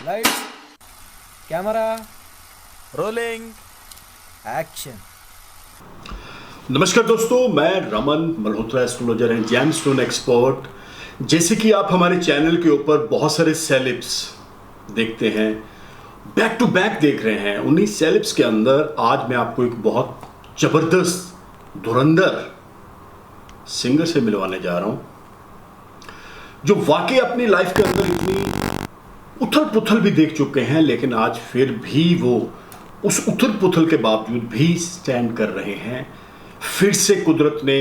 Lights, camera, rolling, action. नमस्कार दोस्तों, मैं Raman Malhotra, astrologer and gemstone expert. जैसे कि आप हमारे चैनल के ऊपर बहुत सारे सेलेब्स देखते हैं, बैक टू बैक देख रहे हैं। उन्हीं सेलेब्स के अंदर आज मैं आपको एक बहुत जबरदस्त धुरंधर सिंगर से मिलवाने जा रहा हूं, जो वाकई अपनी लाइफ के अंदर इतनी उथल पुथल भी देख चुके हैं, लेकिन आज फिर भी वो उस उथल पुथल के बावजूद भी स्टैंड कर रहे हैं। फिर से कुदरत ने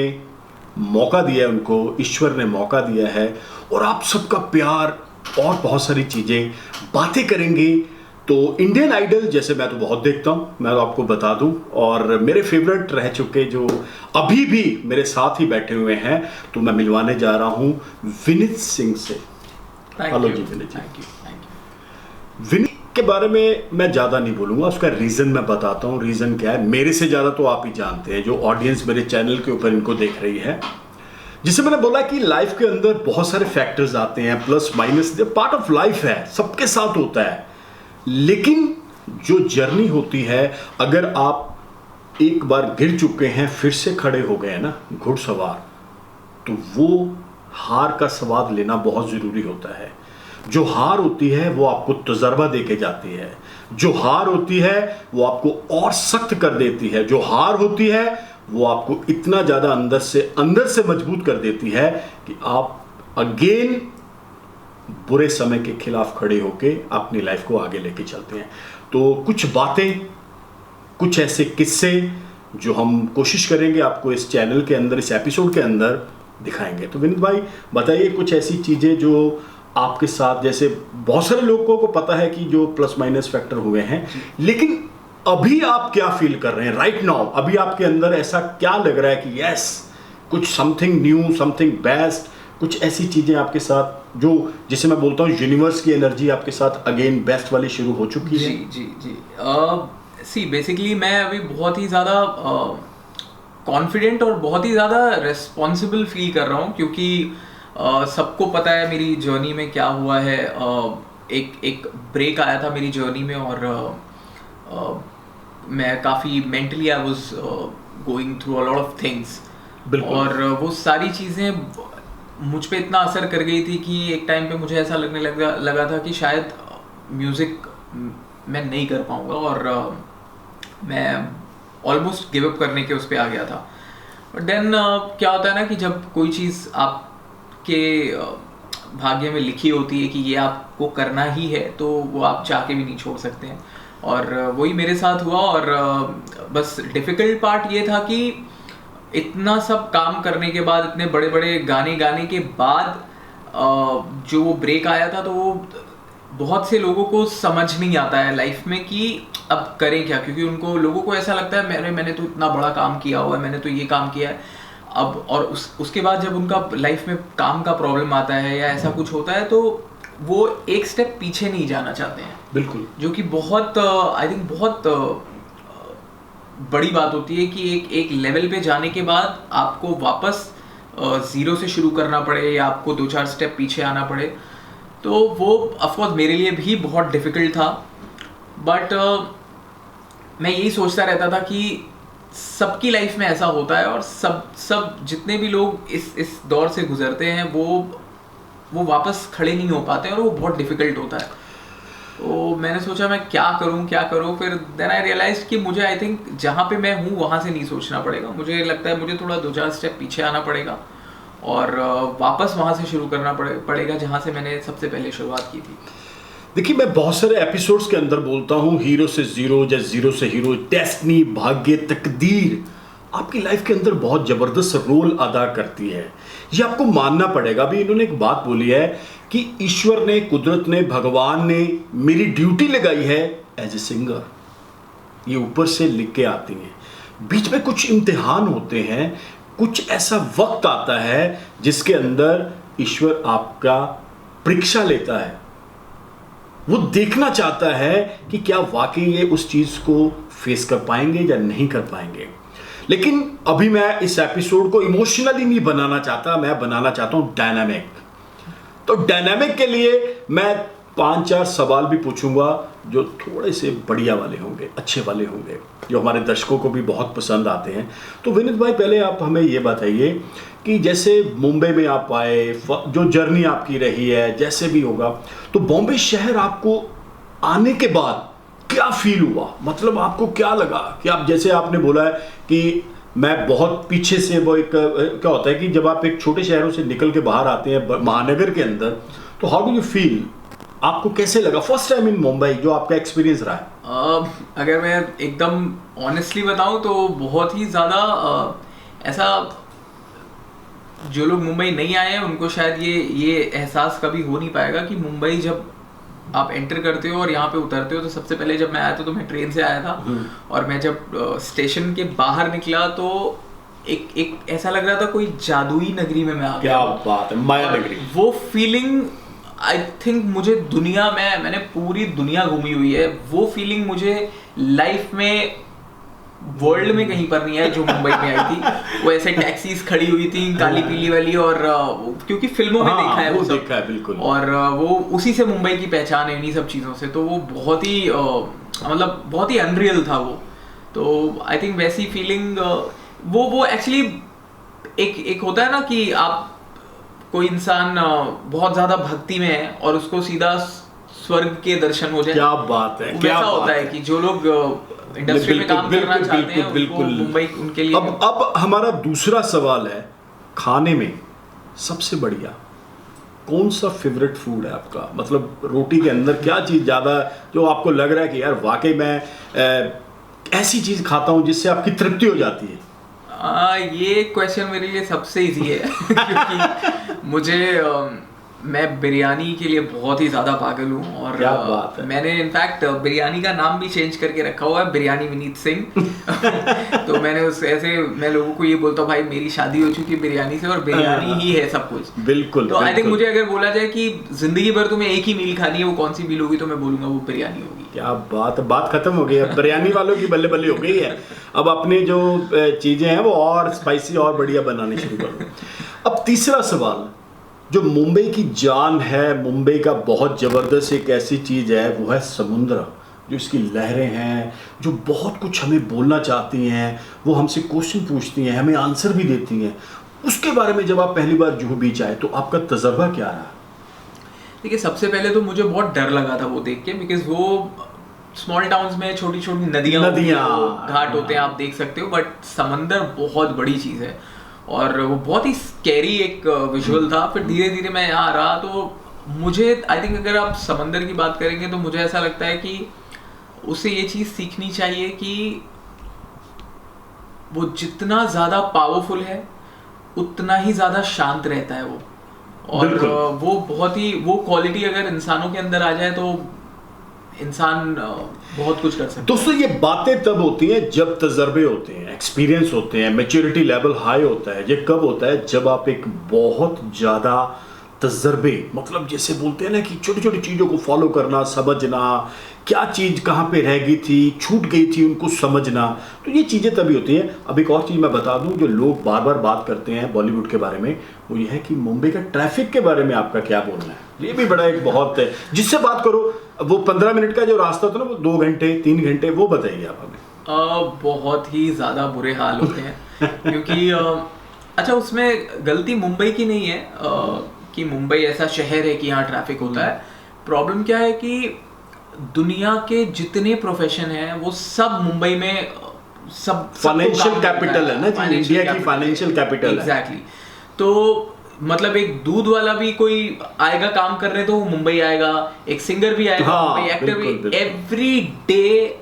मौका दिया है उनको, ईश्वर ने मौका दिया है, और आप सबका प्यार और बहुत सारी चीज़ें बातें करेंगे। तो इंडियन आइडल जैसे मैं तो बहुत देखता हूँ, मैं तो आपको बता दूं, और मेरे फेवरेट रह चुके जो अभी भी मेरे साथ ही बैठे हुए हैं, तो मैं मिलवाने जा रहा हूँ विनीत सिंह से। Hello ji Vineet ji. Thank you. Vineet के बारे में मैं ज़्यादा नहीं बोलूँगा, उसका रीज़न मैं बताता हूँ। रीज़न क्या है, मेरे से ज़्यादा तो आप ही जानते हैं, जो ऑडियंस मेरे चैनल के ऊपर इनको देख रही है। जिसे मैंने बोला कि लाइफ के अंदर बहुत सारे फैक्टर्स आते हैं, plus minus, part of life है, सबके साथ होता है। लेकिन जो जर्नी होती है, अगर आप एक बार गिर चुके हैं फिर से खड़े हो गए ना घुड़सवार, तो वो हार का स्वाद लेना बहुत ज़रूरी होता है। जो हार होती है वो आपको तजर्बा दे के जाती है, जो हार होती है वो आपको और सख्त कर देती है, जो हार होती है वो आपको इतना ज़्यादा अंदर से मजबूत कर देती है कि आप अगेन बुरे समय के खिलाफ खड़े होके अपनी लाइफ को आगे लेके चलते हैं। तो कुछ बातें, कुछ ऐसे किस्से जो हम कोशिश करेंगे आपको इस चैनल के अंदर, इस एपिसोड के अंदर दिखाएंगे। तो विनीत भाई बताइए कुछ ऐसी चीज़ें जो आपके साथ, जैसे बहुत सारे लोगों को पता है कि जो प्लस माइनस फैक्टर हुए हैं, लेकिन अभी आप क्या फील कर रहे हैं राइट नाउ? अभी आपके अंदर ऐसा क्या लग रहा है कि यस, कुछ समथिंग न्यू, समथिंग बेस्ट, कुछ ऐसी चीज़ें आपके साथ जो, जिसे मैं बोलता हूँ यूनिवर्स की एनर्जी आपके साथ अगेन बेस्ट वाली शुरू हो चुकी है? जी। सी बेसिकली मैं अभी बहुत ही ज़्यादा कॉन्फिडेंट और बहुत ही ज़्यादा रिस्पॉन्सिबल फील कर रहा हूँ, क्योंकि सबको पता है मेरी जर्नी में क्या हुआ है। एक ब्रेक आया था मेरी जर्नी में, और मैं काफ़ी mentally I was going through a lot of things, और वो सारी चीज़ें मुझ पे इतना असर कर गई थी कि एक टाइम पे मुझे ऐसा लगने लगा था कि शायद म्यूज़िक मैं नहीं कर पाऊँगा, और मैं ऑलमोस्ट गिव अप करने के उस पर आ गया था। बट देन क्या होता है ना कि जब कोई चीज़ आपके भाग्य में लिखी होती है कि ये आपको करना ही है, तो वो आप चाह के भी नहीं छोड़ सकते हैं, और वही मेरे साथ हुआ। और बस डिफ़िकल्ट पार्ट ये था कि इतना सब काम करने के बाद, इतने बड़े बड़े गाने गाने के बाद जो वो ब्रेक आया था, तो वो बहुत से लोगों को समझ नहीं आता है लाइफ में कि अब करें क्या, क्योंकि उनको, लोगों को ऐसा लगता है मैंने तो इतना बड़ा काम किया हुआ है, मैंने तो ये काम किया है अब, और उसके बाद जब उनका लाइफ में काम का प्रॉब्लम आता है या ऐसा कुछ होता है, तो वो एक स्टेप पीछे नहीं जाना चाहते हैं। बिल्कुल, जो कि बहुत आई थिंक बहुत बड़ी बात होती है कि एक लेवल पे जाने के बाद आपको वापस ज़ीरो से शुरू करना पड़े, या आपको 2-4 स्टेप पीछे आना पड़े। तो वो ऑफकोर्स मेरे लिए भी बहुत डिफ़िकल्ट था, बट मैं यही सोचता रहता था कि सबकी लाइफ में ऐसा होता है, और सब जितने भी लोग इस दौर से गुजरते हैं, वो वापस खड़े नहीं हो पाते हैं, और वो बहुत डिफ़िकल्ट होता है। तो मैंने सोचा मैं क्या करूं। फिर देन आई रियलाइज कि मुझे, आई थिंक जहाँ पे मैं हूँ वहाँ से नहीं सोचना पड़ेगा। मुझे लगता है मुझे थोड़ा 2-4 स्टेप पीछे आना पड़ेगा, और वापस वहाँ से शुरू करना पड़ेगा जहाँ से मैंने सबसे पहले शुरुआत की थी। देखिए, मैं बहुत सारे एपिसोड्स के अंदर बोलता हूँ, हीरो से जीरो या जीरो से हीरो, डेस्टिनी, भाग्य, तकदीर आपकी लाइफ के अंदर बहुत ज़बरदस्त रोल अदा करती है। ये आपको मानना पड़ेगा। अभी इन्होंने एक बात बोली है कि ईश्वर ने, कुदरत ने, भगवान ने मेरी ड्यूटी लगाई है एज ए सिंगर। ये ऊपर से लिख के आती हैं, बीच में कुछ इम्तिहान होते हैं, कुछ ऐसा वक्त आता है जिसके अंदर ईश्वर आपका परीक्षा लेता है। वो देखना चाहता है कि क्या वाकई ये उस चीज़ को फेस कर पाएंगे या नहीं कर पाएंगे। लेकिन अभी मैं इस एपिसोड को इमोशनली नहीं बनाना चाहता, मैं बनाना चाहता हूँ डायनामिक। तो डायनामिक के लिए मैं 5-4 सवाल भी पूछूंगा जो थोड़े से बढ़िया वाले होंगे, अच्छे वाले होंगे, जो हमारे दर्शकों को भी बहुत पसंद आते हैं। तो विनीत भाई, पहले आप हमें ये बताइए कि जैसे मुंबई में आप आए, जो जर्नी आपकी रही है, जैसे भी होगा, तो बॉम्बे शहर आपको आने के बाद क्या फील हुआ? मतलब आपको क्या लगा कि आप, जैसे आपने बोला है कि मैं बहुत पीछे से, वो एक क्या होता है कि जब आप एक छोटे शहरों से निकल के बाहर आते हैं महानगर के अंदर, तो हाउ डू यू फील? आपको कैसे लगा फर्स्ट टाइम इन मुंबई, जो आपका एक्सपीरियंस रहा है? अगर मैं एकदम ऑनेस्टली बताऊं तो बहुत ही ज़्यादा ऐसा, जो लोग मुंबई नहीं आए हैं उनको शायद ये एहसास कभी हो नहीं पाएगा कि मुंबई जब आप एंटर करते हो और यहाँ पे उतरते हो, तो सबसे पहले जब मैं आया था तो मैं ट्रेन से आया था, और मैं जब स्टेशन के बाहर निकला तो एक ऐसा लग रहा था कोई जादुई नगरी में मैं आ गया। क्या बात है, माया नगरी। वो फीलिंग आई थिंक मुझे दुनिया में, मैंने पूरी दुनिया घूमी हुई है, वो फीलिंग मुझे लाइफ में वर्ल्ड में कहीं पर नहीं है जो मुंबई में आई थी। वो ऐसे टैक्सीज खड़ी हुई थी काली पीली वाली, और क्योंकि फिल्मों में देखा है वो सब, देखा है बिल्कुल, और वो उसी से मुंबई की पहचान है, इन्हीं सब चीज़ों से। तो वो बहुत ही मतलब बहुत ही अनरियल था वो। तो आई थिंक वैसी फीलिंग वो एक्चुअली एक होता है ना कि आप, कोई इंसान बहुत ज्यादा भक्ति में है और उसको सीधा स्वर्ग के दर्शन हो जाए। क्या बात है, क्या वैसा होता है है कि जो लोग इंडस्ट्री में काम करना चाहते हैं उनको मुंबई उनके लिए। अब हमारा दूसरा सवाल है, खाने में सबसे बढ़िया कौन सा फेवरेट फूड है आपका? मतलब रोटी के अंदर क्या चीज़ ज़्यादा जो आपको लग रहा है कि यार वाकई मैं ऐसी चीज़ खाता हूँ जिससे आपकी तृप्ति हो जाती है? ये क्वेश्चन मेरे लिए सबसे इजी है क्योंकि मुझे मैं बिरयानी के लिए बहुत ही ज़्यादा पागल हूँ, और क्या बात है। मैंने इनफैक्ट बिरयानी का नाम भी चेंज करके रखा हुआ है, बिरयानी विनीत सिंह। तो मैंने उस ऐसे, मैं लोगों को ये बोलता हूँ भाई मेरी शादी हो चुकी है बिरयानी से, और बिरयानी ही है सब कुछ। बिल्कुल। तो आई थिंक मुझे अगर बोला जाए कि जिंदगी भर तुम्हें एक ही मील खानी है, वो कौन सी मील होगी, तो मैं बोलूँगा वो बिरयानी होगी। क्या बात खत्म हो गई है, बिरयानी वालों की बल्ले बल्ले हो गई है। अब अपनी जो चीज़ें हैं वो और स्पाइसी और बढ़िया बनानी शुरू करो। अब तीसरा सवाल, जो मुंबई की जान है, मुंबई का बहुत ज़बरदस्त एक ऐसी चीज़ है, वो है समुद्र। जो इसकी लहरें हैं, जो बहुत कुछ हमें बोलना चाहती हैं, वो हमसे क्वेश्चन पूछती हैं, हमें आंसर भी देती हैं। उसके बारे में जब आप पहली बार जुहू बीच आए तो आपका तजर्बा क्या रहा? देखिए, सबसे पहले तो मुझे बहुत डर लगा था वो देख के, बिकॉज वो स्मॉल टाउन्स में छोटी छोटी नदियाँ घाट होते हैं, आप देख सकते हो, बट समंदर बहुत बड़ी चीज़ है और वो बहुत ही स्कैरी एक विजुअल था। फिर धीरे धीरे मैं यहाँ रहा तो मुझे आई थिंक अगर आप समंदर की बात करेंगे तो मुझे ऐसा लगता है कि उसे ये चीज़ सीखनी चाहिए कि वो जितना ज़्यादा पावरफुल है उतना ही ज़्यादा शांत रहता है वो, और वो बहुत ही, वो क्वालिटी अगर इंसानों के अंदर आ जाए तो इंसान बहुत कुछ कर सकता है। दोस्तों, ये बातें तब होती हैं जब तजर्बे होते हैं, एक्सपीरियंस होते हैं, मैच्योरिटी लेवल हाई होता है। ये कब होता है? जब आप एक बहुत ज़्यादा तजर्बे, मतलब जैसे बोलते हैं ना कि छोटी छोटी चीज़ों को फॉलो करना, समझना, क्या चीज़ कहाँ पे रह गई थी, छूट गई थी, उनको समझना, तो ये चीज़ें तभी होती हैं। अब एक और चीज़ मैं बता दूं, जो लोग बार बार बात करते हैं बॉलीवुड के बारे में, वो ये है कि मुंबई का ट्रैफिक के बारे में आपका क्या बोलना है? ये भी बड़ा एक बहुत है, जिससे बात करो वो 15 मिनट का जो रास्ता था ना, वो 2 घंटे 3 घंटे, वो बताइए आप हमें। बहुत ही ज़्यादा बुरे हाल होते हैं क्योंकि अच्छा, उसमें गलती मुंबई की नहीं है कि मुंबई ऐसा शहर है कि यहाँ ट्रैफिक होता है। प्रॉब्लम क्या है कि दुनिया के जितने प्रोफेशन हैं वो सब मुंबई में, सब फाइनेंशियल कैपिटल है ना जी, इंडिया की फाइनेंशियल कैपिटल है। एग्जैक्टली। तो मतलब एक दूध वाला भी कोई आएगा काम करने तो वो मुंबई आएगा, एक सिंगर भी आएगा, हाँ, एक्टर भी, एवरी डे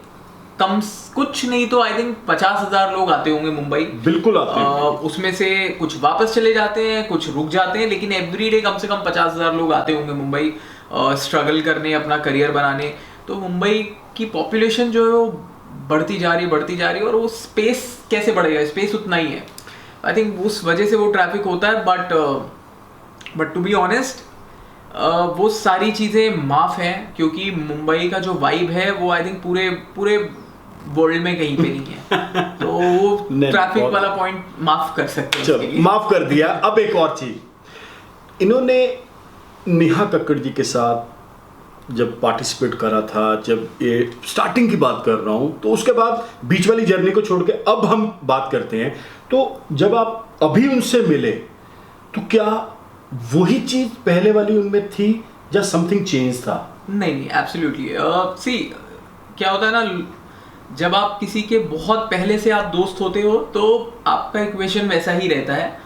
कम कुछ नहीं तो आई थिंक 50,000 लोग आते होंगे मुंबई। बिल्कुल आते हैं। उसमें से कुछ वापस चले जाते हैं, कुछ रुक जाते हैं, लेकिन एवरी डे कम से कम 50,000 लोग आते होंगे मुंबई स्ट्रगल करने, अपना करियर बनाने। तो मुंबई की पॉपुलेशन जो है वो बढ़ती जा रही है, और वो स्पेस कैसे बढ़ेगा? स्पेस उतना ही है। आई थिंक उस वजह से वो ट्रैफिक होता है, बट टू बी ऑनेस्ट वो सारी चीज़ें माफ़ हैं, क्योंकि मुंबई का जो वाइब है वो आई थिंक पूरे वर्ल्ड में कहीं पे नहीं है। तो वो ट्रैफिक वाला पॉइंट माफ़ कर सकते हैं। चलो, माफ़ कर दिया। अब एक और चीज़, इन्होंने नेहा कक्कड़ जी के साथ जब पार्टिसिपेट करा था, जब ये स्टार्टिंग की बात कर रहा हूँ, तो उसके बाद बीच वाली जर्नी को छोड़ के अब हम बात करते हैं। तो जब आप अभी उनसे मिले तो क्या वही चीज़ पहले वाली उनमें थी या समथिंग चेंज था? नहीं, एब्सोल्युटली। सी क्या होता है ना, जब आप किसी के बहुत पहले से आप दोस्त होते हो तो आपका इक्वेशन वैसा ही रहता है।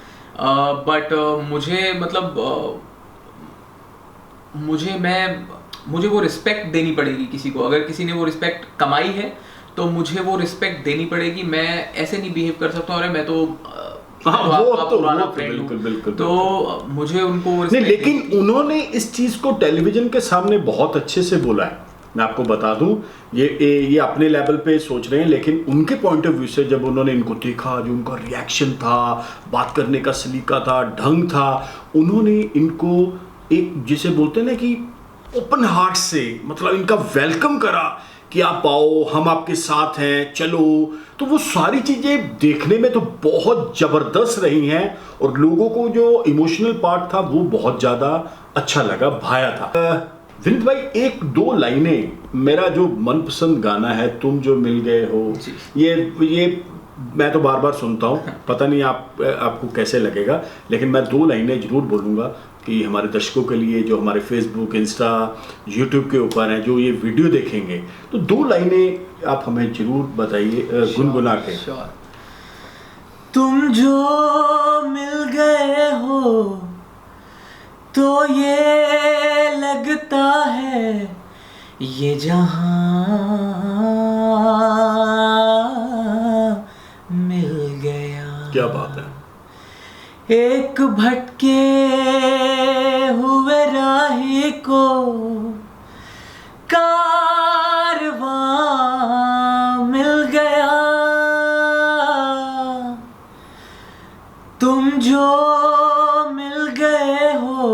बट मुझे मतलब मुझे वो रिस्पेक्ट देनी पड़ेगी किसी को। अगर किसी ने वो रिस्पेक्ट कमाई है तो मुझे वो रिस्पेक्ट देनी पड़ेगी। मैं ऐसे नहीं बिहेव कर सकता, अरे मैं तो बिल्कुल। तो मुझे उनको नहीं, लेकिन उन्होंने इस चीज को टेलीविजन के सामने बहुत अच्छे से बोला है। मैं आपको बता दूं, ये अपने लेवल पे सोच रहे हैं, लेकिन उनके पॉइंट ऑफ व्यू से जब उन्होंने इनको देखा, जो उनका रिएक्शन था, बात करने का सलीका था, ढंग था, उन्होंने इनको एक जिसे बोलते हैं ना कि ओपन हार्ट से मतलब इनका वेलकम करा कि आप आओ, हम आपके साथ हैं, चलो। तो वो सारी चीजें देखने में तो बहुत जबरदस्त रही हैं और लोगों को जो इमोशनल पार्ट था वो बहुत ज्यादा अच्छा लगा, भाया था। विनीत भाई, एक दो लाइनें, मेरा जो मनपसंद गाना है तुम जो मिल गए हो, ये मैं तो बार बार सुनता हूँ, पता नहीं आपको कैसे लगेगा, लेकिन मैं दो लाइनें जरूर बोलूँगा कि हमारे दर्शकों के लिए जो हमारे फेसबुक, इंस्टा, यूट्यूब के ऊपर हैं, जो ये वीडियो देखेंगे, तो दो लाइनें आप हमें जरूर बताइए गुनगुना के। तुम जो मिल गए हो तो ये लगता है ये जहां मिल गया। क्या बात है। एक भटके हुए राही को कारवां मिल गया। तुम जो मिल गए हो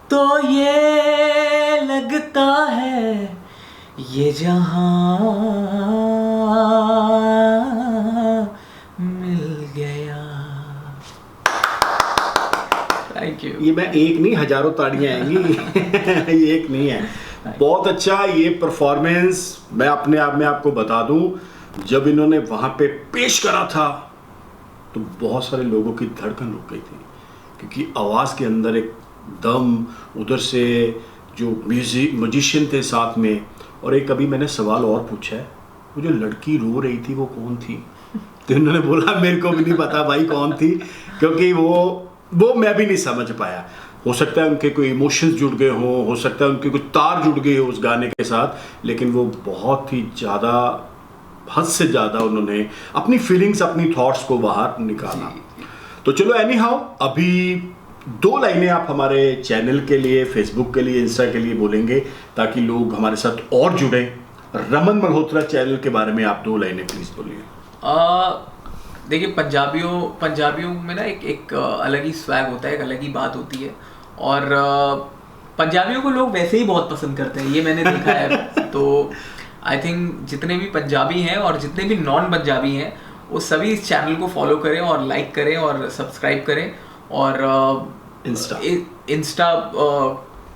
तो ये लगता है ये जहां मिल गया। Thank you. ये मैं एक नहीं, हजारों ताड़ियां आएंगी ये एक नहीं है। बहुत अच्छा ये परफॉर्मेंस। मैं अपने आप में आपको बता दूं, जब इन्होंने वहां पे पेश करा था तो बहुत सारे लोगों की धड़कन रुक गई थी, क्योंकि आवाज़ के अंदर एक दम, उधर से जो म्यूजिशियन थे साथ में। और एक अभी मैंने सवाल और पूछा है, वो जो लड़की रो रही थी वो कौन थी? तो इन्होंने बोला मेरे को भी नहीं पता भाई कौन थी, क्योंकि वो मैं भी नहीं समझ पाया। हो सकता है उनके कोई इमोशंस जुड़ गए हों, हो सकता है उनके कुछ तार जुड़ गए हो उस गाने के साथ, लेकिन वो बहुत ही ज़्यादा, हद से ज़्यादा उन्होंने अपनी फीलिंग्स, अपनी थॉट्स को बाहर निकाला। तो चलो एनी हाउ, अभी दो लाइनें आप हमारे चैनल के लिए, फेसबुक के लिए, इंस्टा के लिए बोलेंगे ताकि लोग हमारे साथ और जुड़े। रमन मल्होत्रा चैनल के बारे में आप दो लाइनें प्लीज़ बोलिए। देखिए, पंजाबियों में ना एक अलग ही स्वैग होता है, एक अलग ही बात होती है। और पंजाबियों को लोग वैसे ही बहुत पसंद करते हैं, ये मैंने देखा है। तो आई थिंक जितने भी पंजाबी हैं और जितने भी नॉन पंजाबी हैं वो सभी इस चैनल को फॉलो करें और लाइक करें और सब्सक्राइब करें और इंस्टा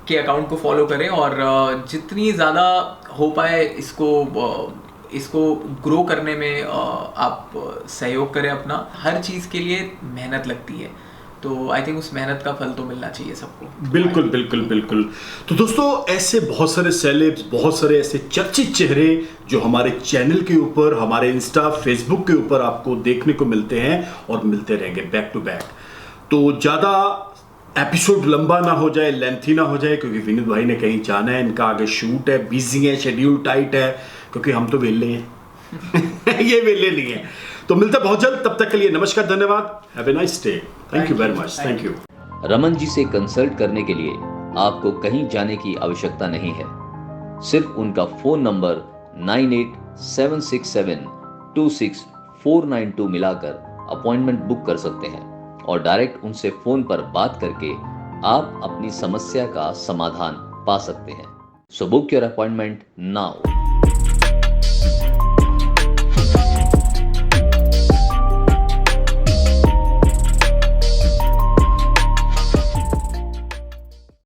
के अकाउंट को फॉलो करें और जितनी ज़्यादा हो पाए इसको ग्रो करने में आप सहयोग करें अपना। हर चीज़ के लिए मेहनत लगती है, तो आई थिंक उस मेहनत का फल तो मिलना चाहिए सबको। बिल्कुल बिल्कुल बिल्कुल। तो दोस्तों, ऐसे बहुत सारे सेलेब्स, बहुत सारे ऐसे चर्चित चेहरे जो हमारे चैनल के ऊपर, हमारे इंस्टा, फेसबुक के ऊपर आपको देखने को मिलते हैं और मिलते रहेंगे बैक टू बैक। तो ज़्यादा एपिसोड लंबा ना हो जाए, लेंथी ना हो जाए, क्योंकि विनीत भाई ने कहीं जाना है, इनका आगे शूट है, बिजी है, शेड्यूल टाइट है, क्योंकि हम तो वेले हैं ये वेले नहीं है। तो मिलता बहुत जल्द, तब तक के लिए नमस्कार, धन्यवाद, have a nice day, thank you very much, thank you. Raman ji से कंसल्ट करने के लिए आपको कहीं जाने की आवश्यकता नहीं है। सिर्फ उनका फोन नंबर 9876726492 मिलाकर अपॉइंटमेंट बुक कर सकते हैं और डायरेक्ट उनसे फोन पर बात करके आप अपनी समस्या का समाधान पा सकते हैं। So book your appointment now.